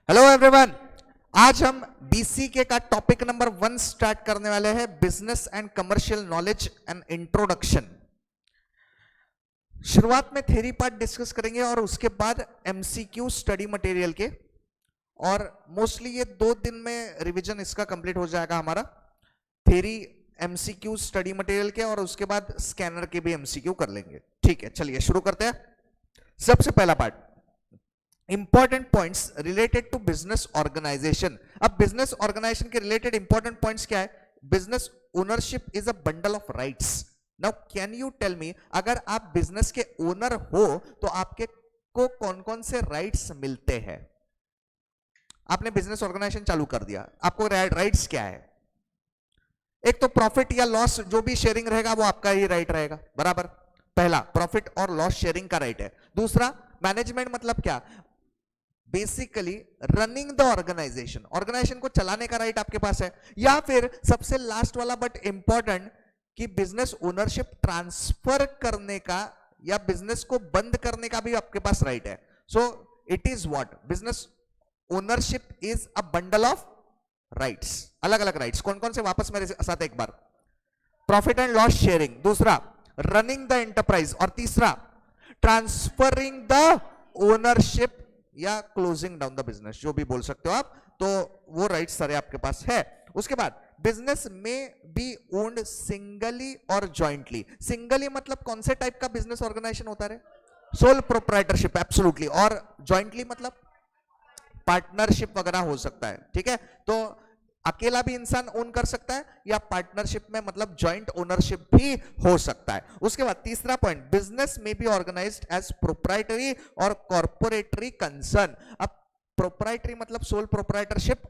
Hello everyone. आज हम BCK का टॉपिक नंबर 1 स्टार्ट करने वाले हैं, business and commercial knowledge and introduction. शुरुआत में थ्योरी पार्ट डिस्कस करेंगे और उसके बाद एमसीक्यू स्टडी मटेरियल के, और मोस्टली ये 2 दिन में रिवीजन इसका कंप्लीट हो जाएगा हमारा। थ्योरी, एमसीक्यू स्टडी मटेरियल के, और उसके बाद स्कैनर के भी एमसीक्यू कर लेंगे। ठीक है, चलिए शुरू करते हैं। सबसे पहला part, important points related to business organisation. अब बिजनेस ऑर्गेनाइजेशन के रिलेटेड इंपॉर्टेंट पॉइंट्स क्या है? Business ownership is a bundle of rights. Now can you tell me, अगर आप बिजनेस के ओनर हो तो आपके को कौन कौन से राइट्स मिलते हैं? आपने बिजनेस ऑर्गेनाइजेशन चालू कर दिया, आपको राइट्स क्या है? एक तो प्रॉफिट या लॉस जो भी शेयरिंग रहेगा वो आपका ही राइट रहेगा, बराबर। पहला प्रॉफिट और लॉस शेयरिंग का राइट है। दूसरा मैनेजमेंट, मतलब क्या? Basically running the organisation, organisation को चलाने का राइट आपके पास है। या फिर सबसे लास्ट वाला बट इंपॉर्टेंट, कि बिजनेस ओनरशिप ट्रांसफर करने का या बिजनेस को बंद करने का भी आपके पास राइट है। So it is what? Business ownership is a bundle of rights, अलग अलग राइट्स। कौन कौन से? वापस मेरे साथ एक बार। प्रॉफिट एंड लॉस शेयरिंग, दूसरा रनिंग द एंटरप्राइज, और तीसरा ट्रांसफरिंग द ओनरशिप या क्लोजिंग डाउन द बिजनेस, जो भी बोल सकते हो आप। तो वो राइट्स सारे आपके पास है। उसके बाद बिजनेस में बी ओन्ड सिंगली और जॉइंटली। सिंगली मतलब कौन से टाइप का बिजनेस ऑर्गेनाइजेशन होता है? Sole proprietorship, absolutely. और जॉइंटली मतलब पार्टनरशिप वगैरह हो सकता है। ठीक है, तो अकेला भी इंसान ओन कर सकता है, या पार्टनरशिप में मतलब जॉइंट ओनरशिप भी हो सकता है। उसके बाद तीसरा पॉइंट, बिजनेस में बी ऑर्गेनाइज्ड एज प्रोप्राइटरी और कॉर्पोरेटरी कंसर्न। अब प्रोप्राइटरी मतलब सोल प्रोप्राइटरशिप,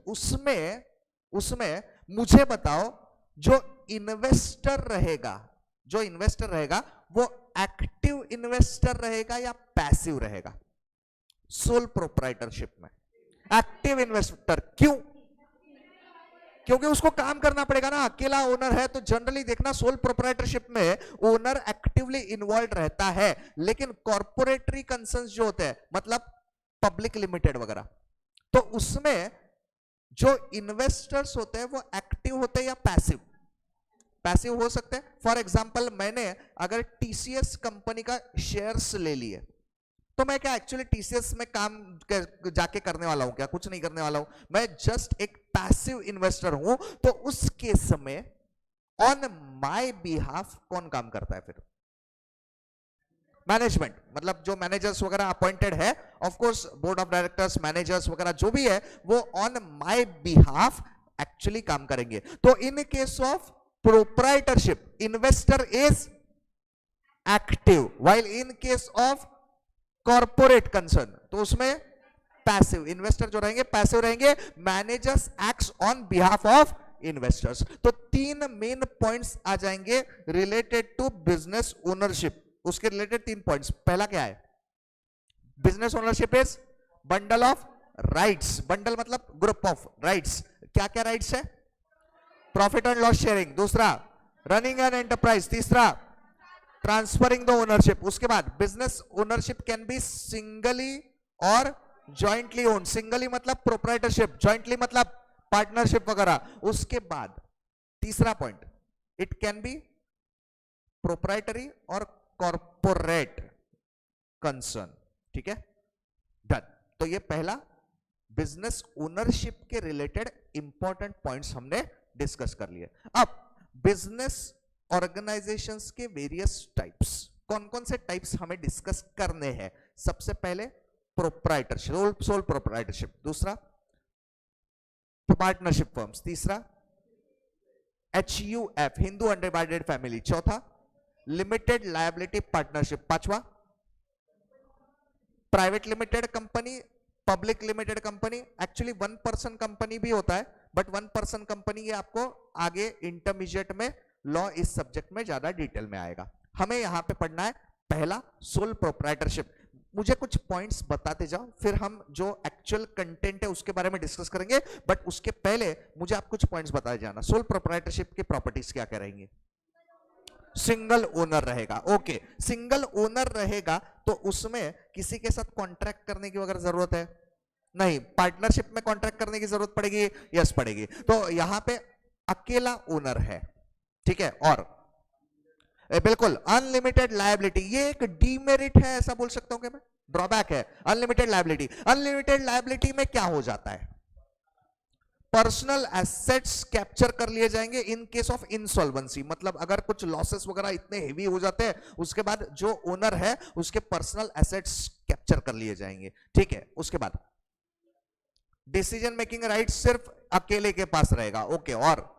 उसमें मुझे बताओ, जो इन्वेस्टर रहेगा वो एक्टिव इन्वेस्टर रहेगा या पैसिव रहेगा? सोल प्रोप्राइटरशिप में एक्टिव इन्वेस्टर। क्यों? क्योंकि उसको काम करना पड़ेगा ना, अकेला ओनर है। तो जनरली देखना, सोल प्रोप्राइटरशिप में ओनर एक्टिवली इन्वॉल्व रहता है, लेकिन कॉर्पोरेटरी कंसर्न्स जो होते हैं, मतलब पब्लिक लिमिटेड वगैरह, तो उसमें जो इन्वेस्टर्स होते हैं वो एक्टिव होते हैं या पैसिव? पैसिव हो सकते हैं। फॉर एग्जांपल, मैंने अगर टीसीएस कंपनी का शेयर्स ले लिए, तो मैं क्या एक्चुअली टीसीएस में काम जाके करने वाला हूं? क्या कुछ नहीं करने वाला हूं, मैं जस्ट एक पैसिव इन्वेस्टर हूं। तो उस केस में ऑन माय बिहाफ कौन काम करता है फिर? मैनेजमेंट, मतलब जो मैनेजर्स वगैरह अपॉइंटेड है, of course board of directors, managers वगैरह जो भी है, वो ऑन माय बिहाफ एक्चुअली काम करेंगे। तो in case of proprietorship, investor is active, while in case of corporate concern, तो उसमें पैसिव। इन्वेस्टर जो रहेंगे पैसिव रहेंगे, managers acts on behalf of investors. तो 3 मेन पॉइंट्स आ जाएंगे रिलेटेड टू बिजनेस ओनरशिप। उसके रिलेटेड 3 पॉइंट्स। पहला क्या है? Business ownership is bundle of rights. Bundle मतलब ग्रुप ऑफ राइट्स। क्या क्या राइट्स है? प्रॉफिट एंड लॉस शेयरिंग, दूसरा रनिंग एन एंटरप्राइज, तीसरा ट्रांसफरिंग द ओनरशिप। उसके बाद business ownership can be singly और जॉइंटली ओन। सिंगली मतलब प्रोप्राइटरशिप, जॉइंटली मतलब पार्टनरशिप वगैरह। उसके बाद तीसरा point, it can be proprietary और कॉर्पोरेट कंसर्न। ठीक है, डन। तो ये पहला बिजनेस ओनरशिप के रिलेटेड इंपॉर्टेंट पॉइंट्स हमने डिस्कस कर लिए। अब बिजनेस ऑर्गेनाइजेशंस के वेरियस टाइप्स, कौन कौन से टाइप्स हमें डिस्कस करने हैं? सबसे पहले प्रोप्राइटरशिप, सोल प्रोप्राइटरशिप, दूसरा पार्टनरशिप फर्म्स, तीसरा HUF, हिंदू अनडिवाइडेड फैमिली, चौथा लिमिटेड लायबिलिटी पार्टनरशिप, पांचवा private limited company, public limited company. Actually 1 person company भी होता है, बट 1 पर्सन कंपनी ये आपको आगे इंटरमीडिएट में लॉ इस सब्जेक्ट में ज्यादा डिटेल में आएगा। हमें यहां पे पढ़ना है पहला सोल प्रोप्राइटरशिप। मुझे कुछ पॉइंट्स बताते जाओ, फिर हम जो एक्चुअल कंटेंट है उसके बारे में डिस्कस करेंगे, बट उसके पहले मुझे आप कुछ पॉइंट्स बताए जाना। सोल प्रोप्राइटरशिप की प्रॉपर्टीज क्या क्या रहेंगी? सिंगल ओनर रहेगा। ओके, सिंगल ओनर रहेगा तो उसमें किसी के साथ कॉन्ट्रैक्ट करने की अगर जरूरत है नहीं, पार्टनरशिप में कॉन्ट्रैक्ट करने की जरूरत पड़ेगी, यस पड़ेगी। तो यहां पे अकेला ओनर है, ठीक है। और बिल्कुल अनलिमिटेड लायबिलिटी, ये एक डीमेरिट है ऐसा बोल सकता हूं क्या मैं, ड्रॉबैक है अनलिमिटेड लायबिलिटी। अनलिमिटेड लायबिलिटी में क्या हो जाता है, पर्सनल एसेट्स कैप्चर कर लिए जाएंगे इन केस ऑफ इंसॉल्वेंसी, मतलब अगर कुछ लॉसेस वगैरह इतने हेवी हो जाते हैं उसके बाद जो ओनर है उसके पर्सनल एसेट्स कैप्चर कर लिए जाएंगे, ठीक है। उसके बाद डिसीजन मेकिंग राइट सिर्फ अकेले के पास रहेगा, ओके। और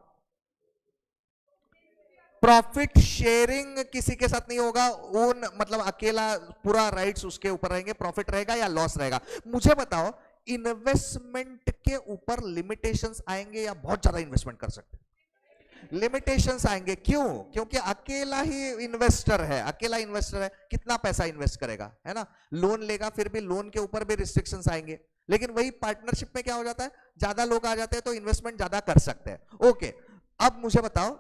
प्रॉफिट शेयरिंग किसी के साथ नहीं होगा, ओन मतलब अकेला पूरा राइट्स उसके ऊपर रहेंगे, प्रॉफिट रहेगा या लॉस रहेगा। मुझे बताओ इन्वेस्टमेंट के ऊपर लिमिटेशंस आएंगे या बहुत ज्यादा इन्वेस्टमेंट कर सकते हैं, लिमिटेशंस आएंगे, क्यों, क्योंकि अकेला ही इन्वेस्टर है, अकेला इन्वेस्टर है, कितना पैसा इन्वेस्ट करेगा, है ना, लोन लेगा फिर भी लोन के ऊपर भी रिस्ट्रिक्शंस आएंगे। लेकिन वही पार्टनरशिप में क्या हो जाता है, ज्यादा लोग आ जाते हैं तो इन्वेस्टमेंट ज्यादा कर सकते हैं, ओके। अब मुझे बताओ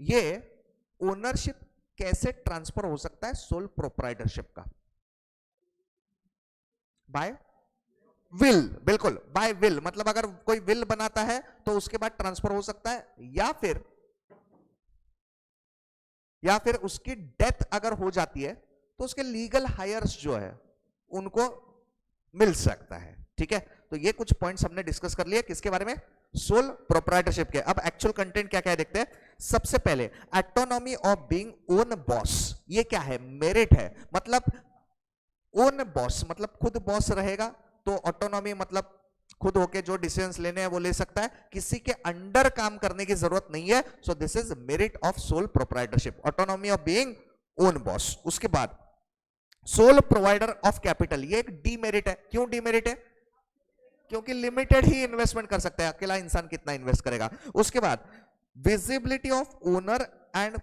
ये ओनरशिप कैसे ट्रांसफर हो सकता है सोल प्रोप्राइटरशिप का, बाय विल, बिल्कुल बाय विल, मतलब अगर कोई विल बनाता है तो उसके बाद ट्रांसफर हो सकता है, या फिर उसकी डेथ अगर हो जाती है तो उसके लीगल हायर्स जो है उनको मिल सकता है, ठीक है। तो ये कुछ पॉइंट्स हमने डिस्कस कर लिए किसके बारे में, सोल प्रोप्राइटरशिप के। अब एक्चुअल कंटेंट क्या क्या है देखते हैं। सबसे पहले autonomy of being own boss, ये क्या है, मेरिट है, मतलब ओन बॉस मतलब खुद बॉस रहेगा, तो ऑटोनॉमी मतलब खुद होके जो डिसीजंस लेने हैं वो ले सकता है, किसी के अंडर काम करने की जरूरत नहीं है। So this is merit of sole proprietorship, autonomy of being own boss. उसके बाद सोल प्रोवाइडर ऑफ कैपिटल, ये एक डीमेरिट है। क्यों डीमेरिट है, क्योंकि लिमिटेड ही इन्वेस्टमेंट कर सकता है, अकेला इंसान कितना इन्वेस्ट करेगा। उसके बाद visibility of owner and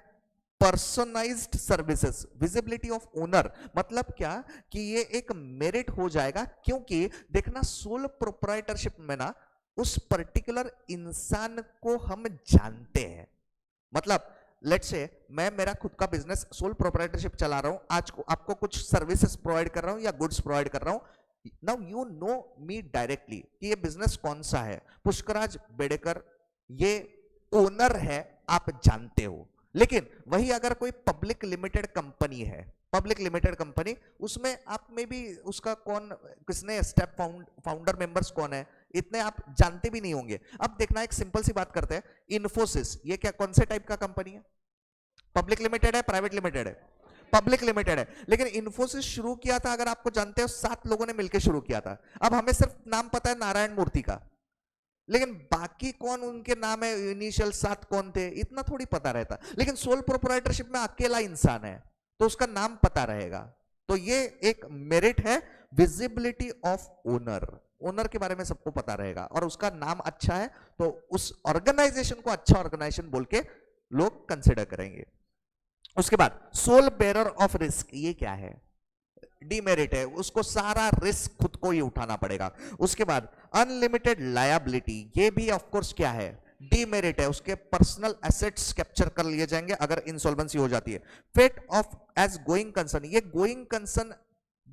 personalised services, visibility of owner मतलब क्या कि ये एक मेरिट हो जाएगा, क्योंकि देखना सोल प्रोप्राइटरशिप में ना उस पर्टिकुलर इंसान को हम जानते हैं, मतलब लेट्स से मैं मेरा खुद का बिजनेस सोल प्रोप्राइटरशिप चला रहा हूं, आज को आपको कुछ सर्विसेज प्रोवाइड कर रहा हूं या गुड्स प्रोवाइड कर रहा हूं, now you know me directly कि ये बिजनेस कौन सा है, पुष्कराज बेडेकर ये ओनर है, आप जानते हो। लेकिन वही अगर कोई पब्लिक लिमिटेड कंपनी है, पब्लिक लिमिटेड कंपनी, उसमें आप में भी उसका कौन, किसने स्टेप फाउंडर मेंबर्स कौन है, इतने आप जानते भी नहीं होंगे। अब देखना एक सिंपल सी बात करते हैं, इन्फोसिस ये क्या कौन से टाइप का कंपनी है, पब्लिक लिमिटेड है प्राइवेट लिमिटेड है, पब्लिक लिमिटेड है। लेकिन इन्फोसिस शुरू किया था, अगर आपको जानते हो 7 लोगों ने मिलकर शुरू किया था। अब हमें सिर्फ नाम पता है नारायण मूर्ति का, लेकिन बाकी कौन उनके नाम है, इनिशियल 7 कौन थे, इतना थोड़ी पता रहता। लेकिन सोल प्रोप्राइटरशिप में अकेला इंसान है तो उसका नाम पता रहेगा, तो ये एक मेरिट है, विजिबिलिटी ऑफ ओनर, ओनर के बारे में सबको पता रहेगा और उसका नाम अच्छा है तो उस ऑर्गेनाइजेशन को अच्छा ऑर्गेनाइजेशन बोल के लोग कंसिडर करेंगे। उसके बाद सोल बेरर ऑफ रिस्क, ये क्या है, डीमेरिट है, उसको सारा रिस्क खुद को ही उठाना पड़ेगा। उसके बाद अनलिमिटेड लायबिलिटी, ये भी ऑफ कोर्स क्या है, डीमेरिट है, उसके पर्सनल एसेट्स कैप्चर कर लिए जाएंगे अगर इंसॉल्वेंसी हो जाती है। Fate of as going concern, ये गोइंग कंसर्न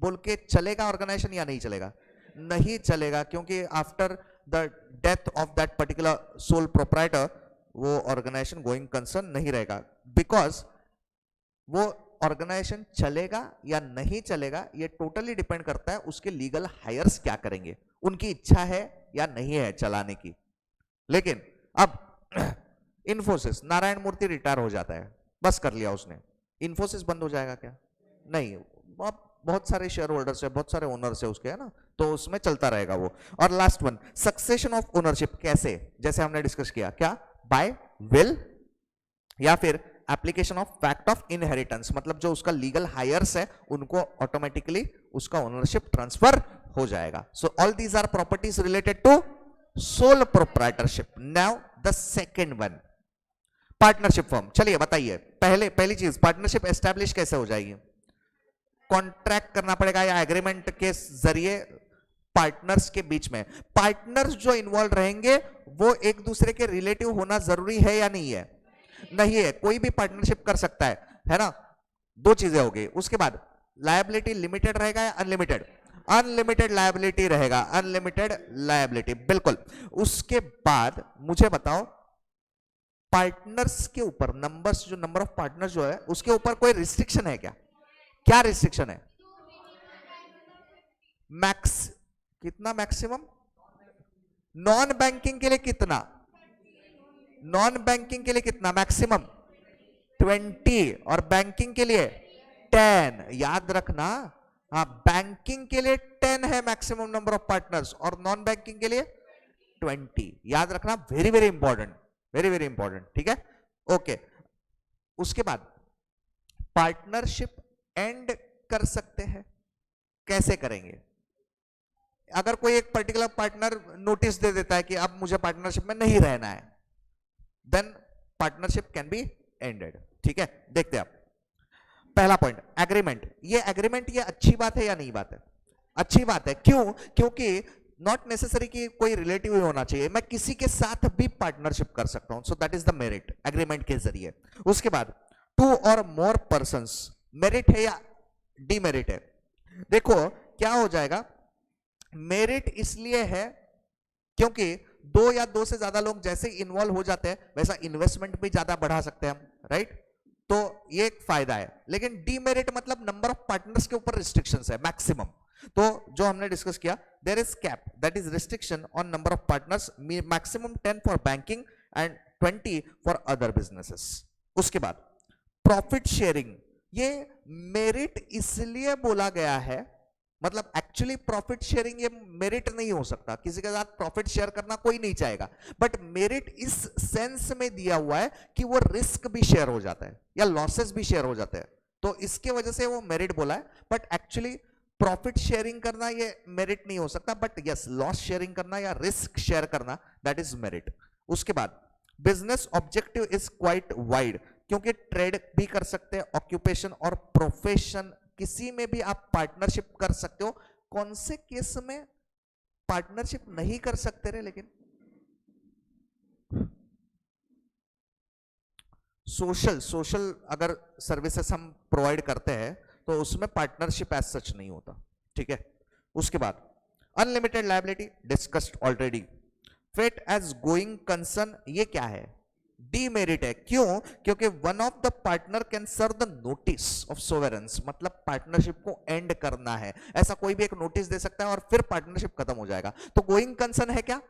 बोल के चलेगा ऑर्गेनाइजेशन या नहीं चलेगा, नहीं चलेगा, क्योंकि after the death of that particular sole proprietor वो ऑर्गेनाइजेशन गोइंग कंसर्न नहीं रहेगा, बिकॉज वो ऑर्गेनाइजेशन चलेगा या नहीं चलेगा ये टोटली डिपेंड करता है उसके लीगल हायर्स क्या करेंगे, उनकी इच्छा है या नहीं है चलाने की। लेकिन अब इन्फोसिस, नारायण मूर्ति रिटायर हो जाता है, बस कर लिया उसने, इन्फोसिस बंद हो जाएगा क्या, नहीं, बहुत सारे शेयर होल्डर्स है, बहुत सारे ओनर्स है उसके, है ना, तो उसमें चलता रहेगा वो। और last one succession of ownership, कैसे, जैसे हमने डिस्कस किया, क्या बाय विल या फिर application of fact of inheritance, मतलब जो उसका लीगल हायर्स है उनको ऑटोमेटिकली उसका ओनरशिप ट्रांसफर हो जाएगा। So all these are properties related to sole proprietorship. Now the second one, partnership form. चलिए बताइए, पहली चीज पार्टनरशिप एस्टैब्लिश कैसे हो जाएगी, कॉन्ट्रैक्ट करना पड़ेगा या एग्रीमेंट के जरिए पार्टनर्स के बीच में। पार्टनर्स जो इन्वॉल्व रहेंगे वो एक दूसरे के रिलेटिव होना जरूरी है या नहीं है, नहीं है, कोई भी पार्टनरशिप कर सकता है ना, 2 चीजें हो गई। उसके बाद लायबिलिटी लिमिटेड रहेगा या अनलिमिटेड, अनलिमिटेड लायबिलिटी रहेगा, अनलिमिटेड लायबिलिटी, बिल्कुल। उसके बाद मुझे बताओ पार्टनर्स के ऊपर नंबर्स, जो नंबर ऑफ पार्टनर्स जो है उसके ऊपर कोई रिस्ट्रिक्शन है क्या? क्या रिस्ट्रिक्शन है? मैक्स कितना? मैक्सिमम नॉन बैंकिंग के लिए कितना? नॉन बैंकिंग के लिए कितना मैक्सिमम? 20 और बैंकिंग के लिए 10। याद रखना, हाँ बैंकिंग के लिए 10 है मैक्सिमम नंबर ऑफ पार्टनर्स और नॉन बैंकिंग के लिए 20। याद रखना, very very important, very very important, ठीक है, ओके। उसके बाद पार्टनरशिप एंड कर सकते हैं, कैसे करेंगे? अगर कोई एक पर्टिकुलर पार्टनर नोटिस दे देता है कि अब मुझे पार्टनरशिप में नहीं रहना है, then partnership can be ended, ठीक है। देखते हैं आप पहला पॉइंट, एग्रीमेंट। ये एग्रीमेंट ये अच्छी बात है या नहीं बात है? अच्छी बात है। क्यों? क्योंकि नॉट नेसेसरी कि कोई रिलेटिव ही होना चाहिए, मैं किसी के साथ भी पार्टनरशिप कर सकता हूं, so that is the merit agreement के जरिए। उसके बाद टू और मोर पर्संस, मेरिट है या डीमेरिट है? देखो क्या हो जाएगा, मेरिट इसलिए है क्योंकि दो या दो से ज्यादा लोग जैसे इन्वॉल्व हो जाते हैं वैसा इन्वेस्टमेंट भी ज्यादा बढ़ा सकते हैं हम, राइट? तो ये एक फायदा है। लेकिन डीमेरिट मतलब नंबर ऑफ पार्टनर्स के ऊपर रिस्ट्रिक्शंस है मैक्सिमम। तो जो हमने डिस्कस किया, there is cap, that is restriction on number of partners, maximum 10 for banking and 20 for other businesses. उसके बाद प्रॉफिट शेयरिंग, ये मेरिट इसलिए बोला गया है, मतलब एक्चुअली प्रॉफिट शेयरिंग ये मेरिट नहीं हो सकता, किसी के साथ प्रॉफिट शेयर करना कोई नहीं चाहेगा, बट मेरिट इस सेंस में दिया हुआ है कि वो रिस्क भी शेयर हो जाता है या लॉसेस भी शेयर हो जाते हैं, तो इसके वजह से वो मेरिट बोला है। बट एक्चुअली प्रॉफिट शेयरिंग करना ये मेरिट नहीं हो सकता, बट यस लॉस शेयरिंग करना या रिस्क शेयर करना दैट इज मेरिट। उसके बाद business objective is quite wide, क्योंकि ट्रेड भी कर सकते हैं, ऑक्यूपेशन और प्रोफेशन किसी में भी आप पार्टनरशिप कर सकते हो। कौन से केस में पार्टनरशिप नहीं कर सकते रे? लेकिन सोशल अगर सर्विसेज हम प्रोवाइड करते हैं तो उसमें पार्टनरशिप एज सच नहीं होता, ठीक है। उसके बाद unlimited liability discussed already. Fate as going concern, ये क्या है? डीमेरिट है। क्यों? क्योंकि one of the partner can serve the notice of severance, मतलब पार्टनरशिप को एंड करना है, ऐसा कोई भी एक नोटिस दे सकता है और फिर पार्टनरशिप खत्म हो जाएगा। तो गोइंग कंसर्न है क्या?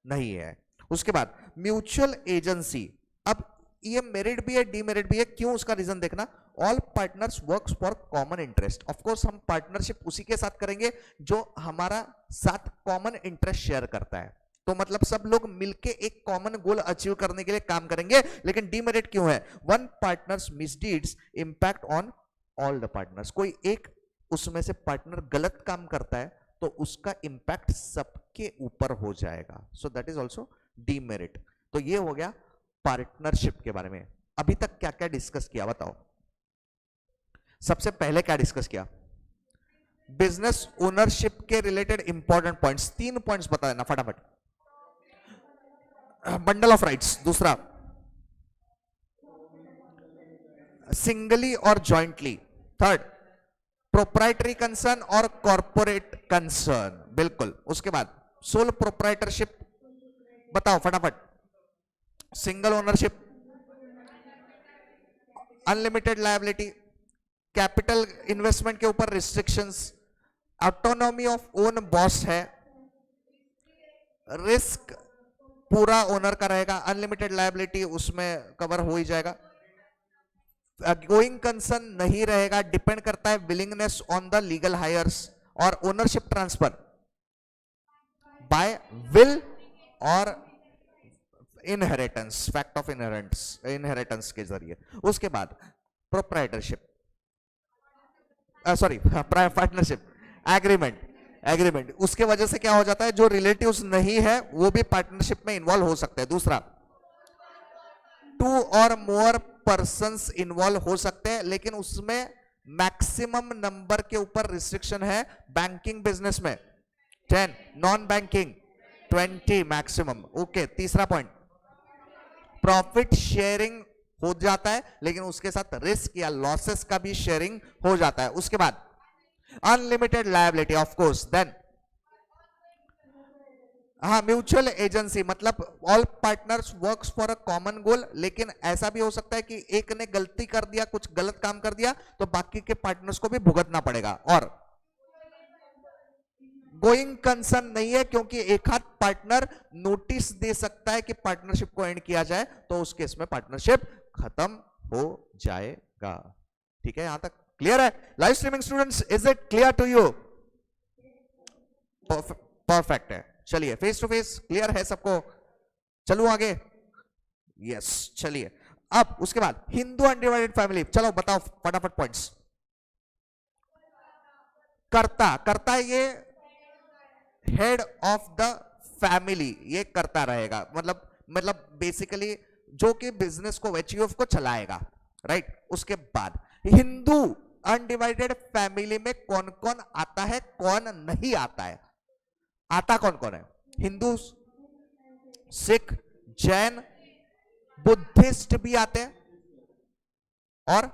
नहीं है। उसके बाद म्यूचुअल एजेंसी, अब ये मेरिट भी है डीमेरिट भी है। क्यों? उसका रीजन देखना, all partners works for common interest. Of course हम पार्टनरशिप उसी के साथ करेंगे जो हमारा साथ कॉमन इंटरेस्ट शेयर करता है, तो मतलब सब लोग मिलके एक कॉमन गोल अचीव करने के लिए काम करेंगे। लेकिन डीमेरिट क्यों है? One partners misdeeds impact on all the partners, कोई एक उसमें से पार्टनर गलत काम करता है तो उसका इंपैक्ट सबके ऊपर हो जाएगा, so that is also demerit. तो ये हो गया पार्टनरशिप के बारे में। अभी तक क्या क्या डिस्कस किया बताओ? सबसे पहले क्या डिस्कस किया? बिजनेस ओनरशिप के रिलेटेड इंपॉर्टेंट पॉइंट्स, 3 पॉइंट्स बता देना फटाफट। बंडल ऑफ राइट्स, दूसरा सिंगली और जॉइंटली, थर्ड प्रोप्राइटरी कंसर्न और कॉर्पोरेट कंसर्न, बिल्कुल। उसके बाद सोल प्रोप्राइटरशिप बताओ फटाफट, single ownership, unlimited liability, capital investment के ऊपर restrictions, autonomy of own boss है, रिस्क पूरा ओनर का रहेगा, अनलिमिटेड लायबिलिटी उसमें कवर हो ही जाएगा, गोइंग कंसर्न नहीं रहेगा, डिपेंड करता है willingness on the legal heirs, और ओनरशिप ट्रांसफर बाय विल और इनहेरिटेंस, फैक्ट ऑफ इनहेरिटेंस के जरिए। उसके बाद प्रोप्राइटरशिप, सॉरी पार्टनरशिप, एग्रीमेंट, उसके वजह से क्या हो जाता है, जो रिलेटिव्स नहीं है वो भी पार्टनरशिप में इन्वॉल्व हो सकते हैं। दूसरा, 2 और मोर पर्संस इन्वॉल्व हो सकते हैं, लेकिन उसमें मैक्सिमम नंबर के ऊपर रिस्ट्रिक्शन है। बैंकिंग बिजनेस में 10, नॉन बैंकिंग 20 मैक्सिमम, ओके। तीसरा पॉइंट, प्रॉफिट शेयरिंग हो जाता है लेकिन उसके साथ रिस्क या लॉसेस का भी शेयरिंग हो जाता है। उसके बाद unlimited liability of course. Then हाँ, म्यूचुअल एजेंसी मतलब all partners works for a common goal, लेकिन ऐसा भी हो सकता है कि एक ने गलती कर दिया, कुछ गलत काम कर दिया, तो बाकी के पार्टनर्स को भी भुगतना पड़ेगा। और गोइंग कंसर्न नहीं है, क्योंकि एक हाथ पार्टनर नोटिस दे सकता है कि पार्टनरशिप को एंड किया जाए, तो उस केस में पार्टनरशिप खत्म हो जाएगा। ठीक है, यहां तक क्लियर है? Live streaming students, is it clear to you? Perfect है। चलिए, फेस टू फेस क्लियर है सबको? चलो आगे। यस, चलिए। अब उसके बाद हिंदू अनडिवाइडेड फैमिली, चलो बताओ फटाफट पॉइंट्स। कर्ता, कर्ता ये हेड ऑफ द फैमिली, ये करता रहेगा, मतलब बेसिकली जो कि बिजनेस को, एचयूएफ को चलाएगा, राइट? उसके बाद हिंदू अनडिवाइडेड फैमिली में कौन कौन आता है, कौन नहीं आता है? आता कौन कौन है? हिंदू, सिख, जैन, बुद्धिस्ट भी आते हैं, और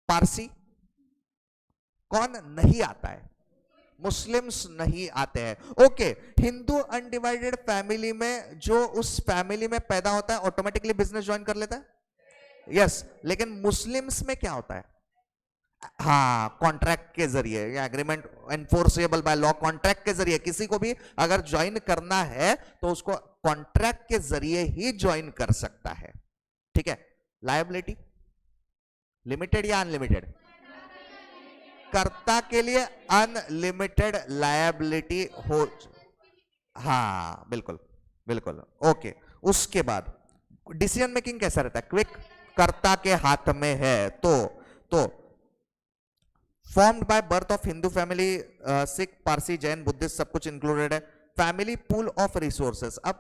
पारसी। कौन नहीं आता है? मुस्लिम्स नहीं आते हैं। ओके, हिंदू अनडिवाइडेड फैमिली में जो उस फैमिली में पैदा होता है ऑटोमेटिकली बिजनेस ज्वाइन कर लेता है, यस। लेकिन मुस्लिम्स में क्या होता है? हाँ, कॉन्ट्रैक्ट के जरिए, या agreement enforceable by law, contract के जरिए किसी को भी अगर ज्वाइन करना है तो उसको कॉन्ट्रैक्ट के जरिए ही ज्वाइन कर सकता है। ठीक है। लायबिलिटी लिमिटेड या अनलिमिटेड? कर्ता के लिए अनलिमिटेड लायबिलिटी हो, हाँ बिल्कुल बिल्कुल, ओके। उसके बाद डिसीजन मेकिंग कैसा रहता है? क्विक, कर्ता के हाथ में है। तो formed by birth of Hindu family, Sikh, Parsi, Jain, Buddhist सब कुछ इंक्लूडेड है। फैमिली पूल ऑफ रिसोर्सेस, अब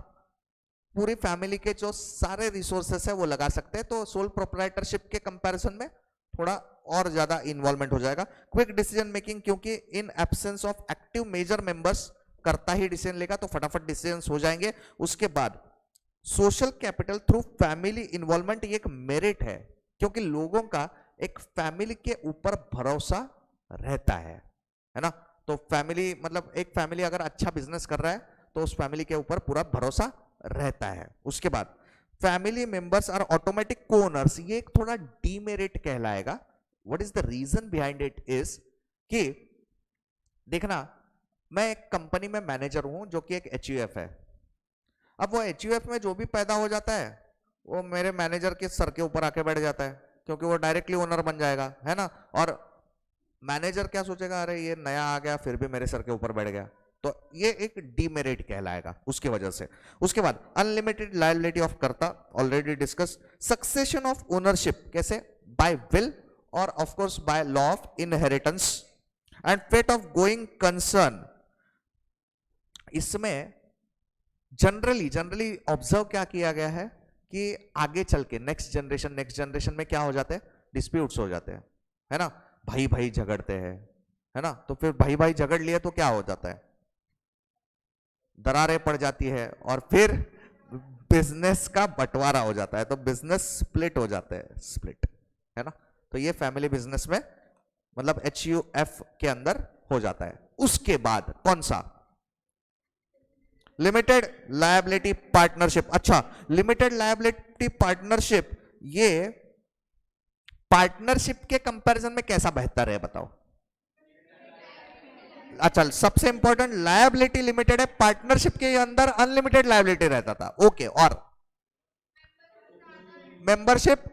पूरी फैमिली के जो सारे रिसोर्सेस है वो लगा सकते हैं, तो सोल प्रोप्राइटरशिप के कंपैरिजन में थोड़ा और ज्यादा इन्वॉल्वमेंट हो जाएगा। क्विक डिसीजन मेकिंग, क्योंकि in absence of active major members karta ही डिसीजन लेगा, तो फटाफट डिसीजंस हो जाएंगे। उसके बाद social capital through family involvement, ये एक मेरिट है, क्योंकि लोगों का एक फैमिली के ऊपर भरोसा रहता है ना? तो फैमिली मतलब एक फैमिली अगर अच्छा बिजनेस कर रहा है तो उस फैमिली के ऊपर पूरा भरोसा रहता है। उसके बाद family members are automatic co-owners, ये एक थोड़ा डीमेरिट कहलाएगा। What is the reason behind it is कि देखना, मैं एक कंपनी में मैनेजर हूं जो कि एक एचयूएफ है। अब वो एचयूएफ में जो भी पैदा हो जाता है वो मेरे मैनेजर के सर के ऊपर आके बैठ जाता है, क्योंकि वो डायरेक्टली ओनर बन जाएगा, है ना? और मैनेजर क्या सोचेगा, अरे ये नया आ गया फिर भी मेरे सर के ऊपर बैठ गया, तो ये एक डीमेरिट कहलाएगा उसकी वजह से। उसके बाद unlimited liability of karta, already discuss. Succession of ownership, कैसे? बाय विल और of course by law of inheritance. And fate of going concern, इसमें जनरली ऑब्जर्व क्या किया गया है कि आगे चल के नेक्स्ट जनरेशन में क्या हो जाते हैं? डिस्प्यूट्स हो जाते हैं, है ना? भाई भाई झगड़ते हैं, है ना? तो फिर भाई भाई झगड़ लिए तो क्या हो जाता है? दरारें पड़ जाती है, और फिर बिजनेस का बंटवारा हो जाता है, तो बिजनेस स्प्लिट हो जाते हैं, स्प्लिट, है ना? तो ये फैमिली बिजनेस में मतलब एचयूएफ के अंदर हो जाता है। उसके बाद कौन सा? Limited liability partnership. अच्छा, लिमिटेड लायबिलिटी पार्टनरशिप, ये पार्टनरशिप के कंपैरिजन में कैसा बेहतर है बताओ? अच्छा, सबसे इंपॉर्टेंट लायबिलिटी लिमिटेड है, पार्टनरशिप के अंदर अनलिमिटेड लायबिलिटी रहता था। ओके, और मेंबरशिप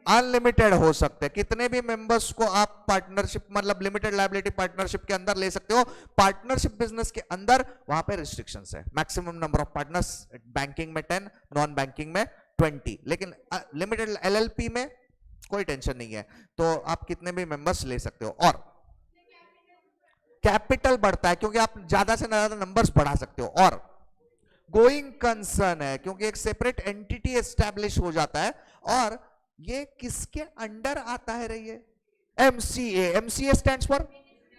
अनलिमिटेड हो सकते हैं, कितने भी मेंबर्स को आप पार्टनरशिप मतलब लिमिटेड लायबिलिटी पार्टनरशिप के अंदर ले सकते हो। पार्टनरशिप बिजनेस के अंदर वहां पे रिस्ट्रिक्शंस है, maximum number of partners, banking में 10, नॉन बैंकिंग में 20, लेकिन लिमिटेड एलएलपी में कोई टेंशन नहीं है, तो आप कितने भी मेंबर्स ले सकते हो। और कैपिटल बढ़ता है क्योंकि आप ज्यादा से ज्यादा नंबर्स बढ़ा सकते हो। और गोइंग कंसर्न है क्योंकि एक सेपरेट एंटिटी एस्टैब्लिश हो जाता है, और ये किसके अंडर आता है? रही है MCA. MCA stands for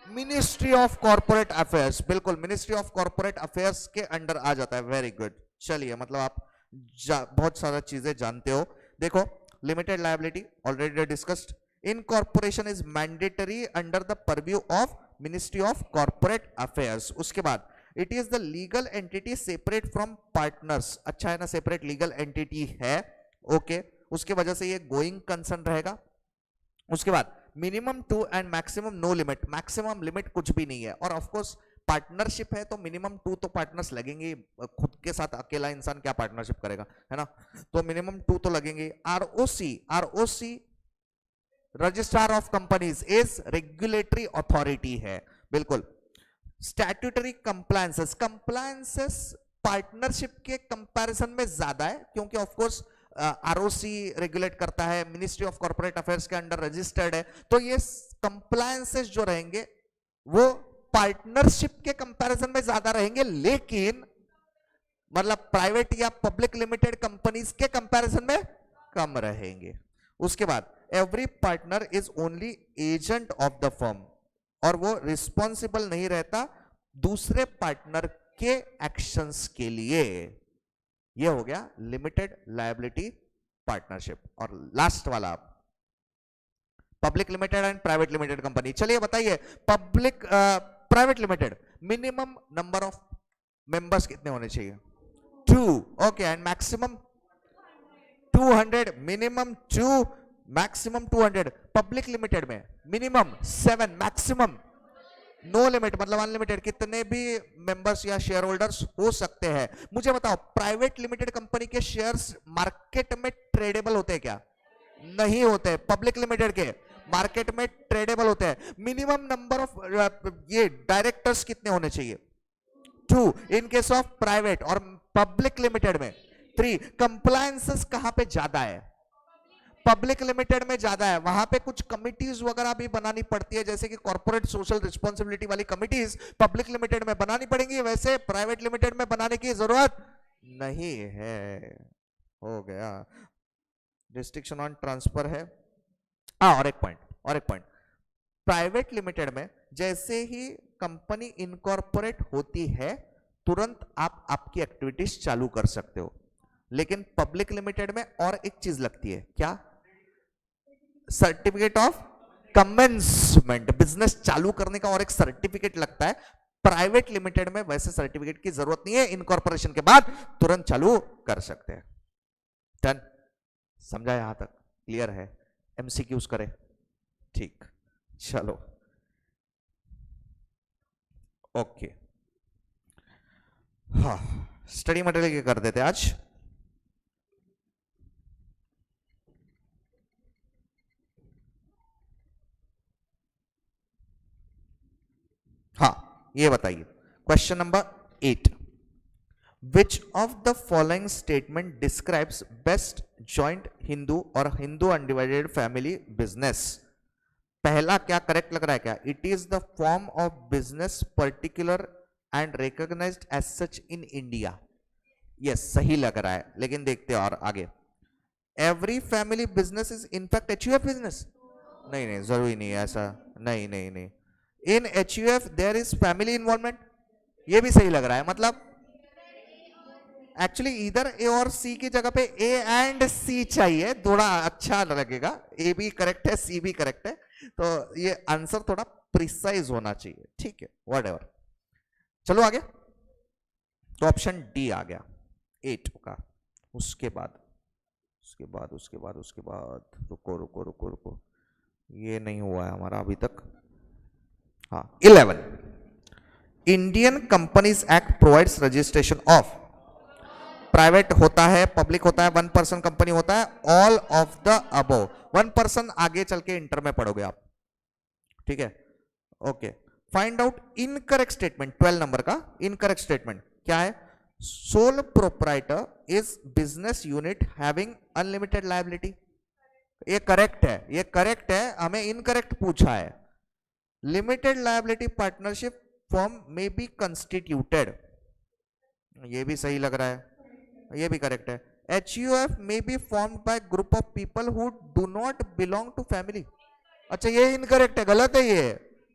ministry of corporate affairs, बिल्कुल मिनिस्ट्री ऑफ कॉर्पोरेट अफेयर्स के अंडर आ जाता है। वेरी गुड, चलिए, मतलब आप बहुत सारा चीजें जानते हो। देखो, limited liability already discussed, incorporation is mandatory under the purview of ministry of corporate affairs. उसके बाद it is the legal entity separate from partners. अच्छा है ना, सेपरेट लीगल एंटिटी है, ओके उसके वजह से ये गोइंग कंसर्न रहेगा। उसके बाद minimum 2 and maximum no limit. Maximum limit कुछ भी नहीं है, और ऑफ कोर्स पार्टनरशिप है तो मिनिमम 2 तो पार्टनर्स लगेंगे, खुद के साथ अकेला इंसान क्या पार्टनरशिप करेगा, है ना, तो मिनिमम 2 तो लगेंगे। ROC registrar of companies is regulatory authority है, बिल्कुल। स्टैट्यूटरी कंप्लायंसेस पार्टनरशिप के कंपैरिजन में ज्यादा है, क्योंकि ऑफ कोर्स आरओसी रेगुलेट करता है, मिनिस्ट्री ऑफ कॉर्पोरेट अफेयर्स के अंडर रजिस्टर्ड है, तो ये कंप्लायंसेस जो रहेंगे वो पार्टनरशिप के कंपैरिजन में ज्यादा रहेंगे, लेकिन मतलब प्राइवेट या पब्लिक लिमिटेड कंपनीज के कंपैरिजन में कम रहेंगे। उसके बाद every partner is only agent of the firm, और वो रिस्पॉन्सिबल नहीं रहता दूसरे पार्टनर के एक्शंस के लिए। ये हो गया लिमिटेड लायबिलिटी पार्टनरशिप। और लास्ट वाला public limited and private limited company. चलिए बताइए, public private limited minimum number of members कितने होने चाहिए? 2, okay, and maximum 200, minimum 2 maximum 200। Public limited में मिनिमम 7, मैक्सिमम नो लिमिट, मतलब अनलिमिटेड, कितने भी मेंबर्स या शेयर होल्डर्स हो सकते हैं। मुझे बताओ, प्राइवेट लिमिटेड कंपनी के शेयर्स मार्केट में ट्रेडेबल होते हैं क्या? नहीं होते। पब्लिक लिमिटेड के मार्केट में ट्रेडेबल होते हैं। मिनिमम नंबर ऑफ ये डायरेक्टर्स कितने होने चाहिए? 2 इन केस ऑफ प्राइवेट, और पब्लिक लिमिटेड में 3। कंप्लायंसेस कहां पे ज्यादा है? पब्लिक लिमिटेड में ज्यादा है, वहां पे कुछ कमिटीज वगैरह भी बनानी पड़ती है, जैसे कि कॉर्पोरेट सोशल रिस्पॉन्सिबिलिटी वाली कमिटीज पब्लिक लिमिटेड में बनानी पड़ेंगी, वैसे प्राइवेट लिमिटेड में बनाने की जरूरत नहीं है। हो गया, रिस्ट्रिक्शन ऑन ट्रांसफर है। और एक पॉइंट, प्राइवेट लिमिटेड में जैसे ही कंपनी इनकॉर्पोरेट होती है तुरंत आप आपकी एक्टिविटीज चालू कर सकते हो, लेकिन पब्लिक लिमिटेड में और एक चीज लगती है, क्या? सर्टिफिकेट ऑफ कमेंसमेंट, बिजनेस चालू करने का और एक सर्टिफिकेट लगता है। प्राइवेट लिमिटेड में वैसे सर्टिफिकेट की जरूरत नहीं है, इनकॉर्पोरेशन के बाद तुरंत चालू कर सकते हैं। डन, समझा? यहां तक क्लियर है? एमसीक्यूज करें, ठीक, चलो ओके। हाँ, स्टडी मटेरियल क्या कर देते आज? हाँ, ये बताइए, question number 8, which of the following statement describes best joint Hindu और हिंदू अनडिवाइडेड फैमिली बिजनेस? पहला क्या करेक्ट लग रहा है क्या? It is the form of business particular and recognised as such in India. Yes, सही लग रहा है, लेकिन देखते हैं और आगे। Every family business is in fact HUF business? नहीं नहीं, जरूरी नहीं है ऐसा, नहीं नहीं नहीं। In HUF there is family involvement, ये भी सही लग रहा है। मतलब एक्चुअली इधर ए और सी की जगह पे ए एंड सी चाहिए, थोड़ा अच्छा लगेगा। ए भी करेक्ट है, सी भी करेक्ट है, तो ये आंसर थोड़ा प्रिसाइज होना चाहिए, ठीक है, व्हाटएवर। चलो आगे, तो ऑप्शन डी आ गया 8 का। उसके बाद रुको, ये नहीं हुआ है हमारा अभी तक। हाँ, 11, Indian companies act provides registration of, private होता है, पब्लिक होता है, 1 पर्सन कंपनी होता है, all of the above. 1 person आगे चल के इंटर में पढ़ोगे आप, ठीक है, okay. Find out incorrect statement, 12 number का इनकरेक्ट स्टेटमेंट क्या है? Sole proprietor is business unit having unlimited liability. ये करेक्ट है, हमें इनकरेक्ट पूछा है। लिमिटेड लायबिलिटी पार्टनरशिप फॉर्म में बी कंस्टिट्यूटेड, ये भी सही लग रहा है, ये भी करेक्ट है। HUF may be formed by group of people who do not belong to family। अच्छा, ये इनकरेक्ट है, गलत है, ये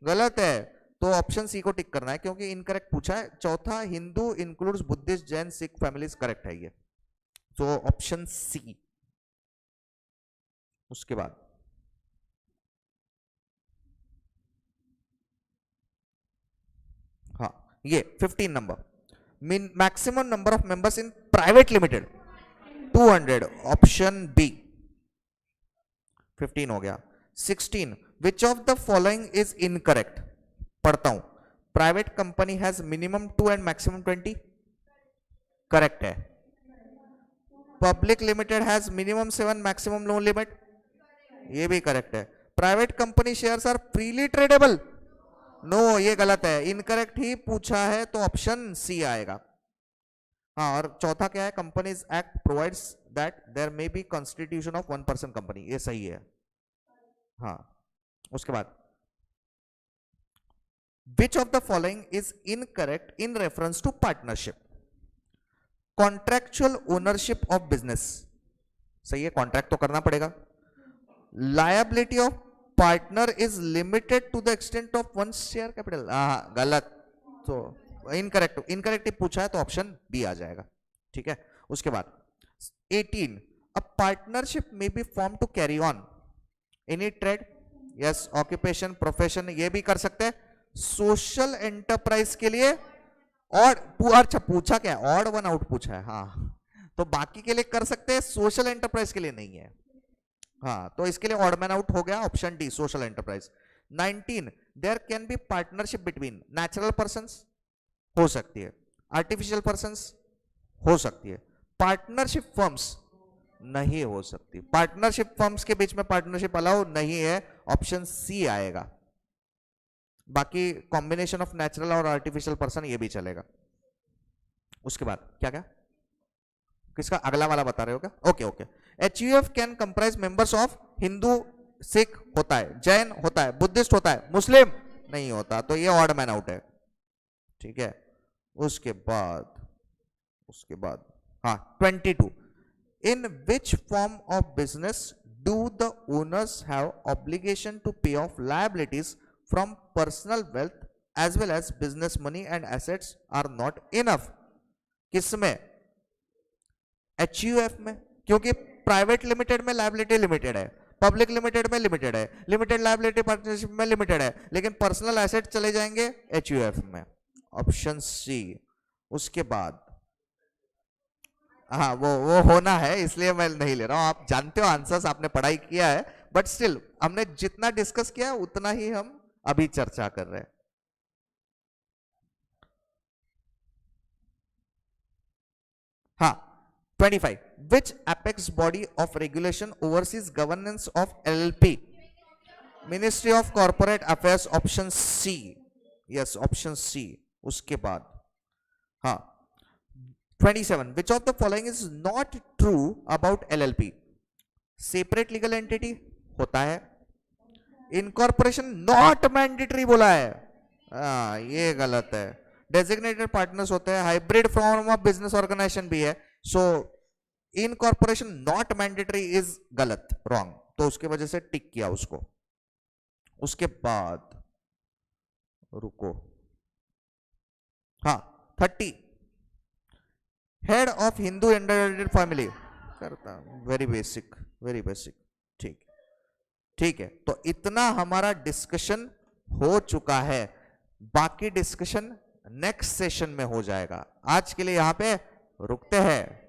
गलत है, तो ऑप्शन सी को टिक करना है क्योंकि इनकरेक्ट पूछा है। चौथा, Hindu includes Buddhist, Jain, Sikh families, correct है ये, तो ऑप्शन सी। उसके बाद ये 15 number. Maximum number of members in private limited 200, option B 15 हो गया। 16, which of the following is incorrect, पढ़ता हूं। Private company has minimum 2 and maximum 20, correct है। Public limited has minimum 7 maximum no limit, ये भी करेक्ट है। Private company shares are freely tradable, no ये गलत है, इनकरेक्ट ही पूछा है तो ऑप्शन सी आएगा। हाँ, और चौथा क्या है, companies act provides that there may be constitution of 1% company, ये सही है। हाँ, उसके बाद which of the following is incorrect in reference to partnership. Contractual ownership of business, सही है, कॉन्ट्रैक्ट तो करना पड़ेगा। Liability of partner is limited to the extent of one share capital, गलत, तो इनकरेक्ट, इनकरेक्ट पूछा है तो ऑप्शन बी आ जाएगा, ठीक है। उसके बाद 18, अ पार्टनरशिप में be form to carry on any trade, yes, occupation, profession, ये भी कर सकते हैं। सोशल एंटरप्राइज के लिए और अच्छा पूछा क्या है, ऑड वन आउट पूछा है, हाँ, तो बाकी के लिए कर सकते हैं, सोशल एंटरप्राइज के लिए नहीं है। हाँ, तो इसके लिए ऑड मैन आउट हो गया, option D social enterprise. 19, there can be partnership between natural persons, हो सकती है, आर्टिफिशियल पर्संस हो सकती है, पार्टनरशिप फर्म्स नहीं हो सकती, पार्टनरशिप फर्म्स के बीच में पार्टनरशिप अलाउ नहीं है, ऑप्शन सी आएगा। बाकी कॉम्बिनेशन ऑफ नेचुरल और आर्टिफिशियल पर्सन ये भी चलेगा। उसके बाद क्या क्या, किसका अगला वाला बता रहे हो क्या, okay okay. HUF can comprise members of Hindu, Sikh होता है, जैन होता है, बुद्धिस्ट होता है, मुस्लिम नहीं होता, तो ये ऑड मैन आउट है, ठीक है। उसके बाद हाँ 22, in which form of business do the owners have obligation to pay off liabilities from personal wealth as well as business money and assets are not enough, किसमें, एचयूएफ में, क्योंकि private limited में लायबिलिटी लिमिटेड है, public limited में limited है, limited liability partnership में limited है, लेकिन पर्सनल एसेट चले जाएंगे एचयूएफ में, ऑप्शन सी। उसके बाद हाँ वो होना है, इसलिए मैं नहीं ले रहा हूं, आप जानते हो आंसर्स, आपने पढ़ाई किया है, बट स्टिल हमने जितना डिस्कस किया उतना ही हम अभी चर्चा कर रहे हैं। हाँ 25, which apex body of regulation oversees governance of LLP, Ministry of Corporate Affairs, option C, yes option C. उसके बाद हाँ 27, which of the following is not true about LLP, separate legal entity होता है, इनकॉर्पोरेशन नॉट मैंडेटरी बोला है, ये गलत है, डेजिग्नेटेड पार्टनर्स होते हैं, hybrid form of business organisation भी है, so incorporation not mandatory is गलत, रॉन्ग, तो उसके वजह से टिक किया उसको। उसके बाद रुको, हाँ 30, head of Hindu individual family करता, वेरी बेसिक, ठीक, ठीक है। तो इतना हमारा डिस्कशन हो चुका है, बाकी डिस्कशन नेक्स्ट सेशन में हो जाएगा। आज के लिए यहां पे रुकते हैं।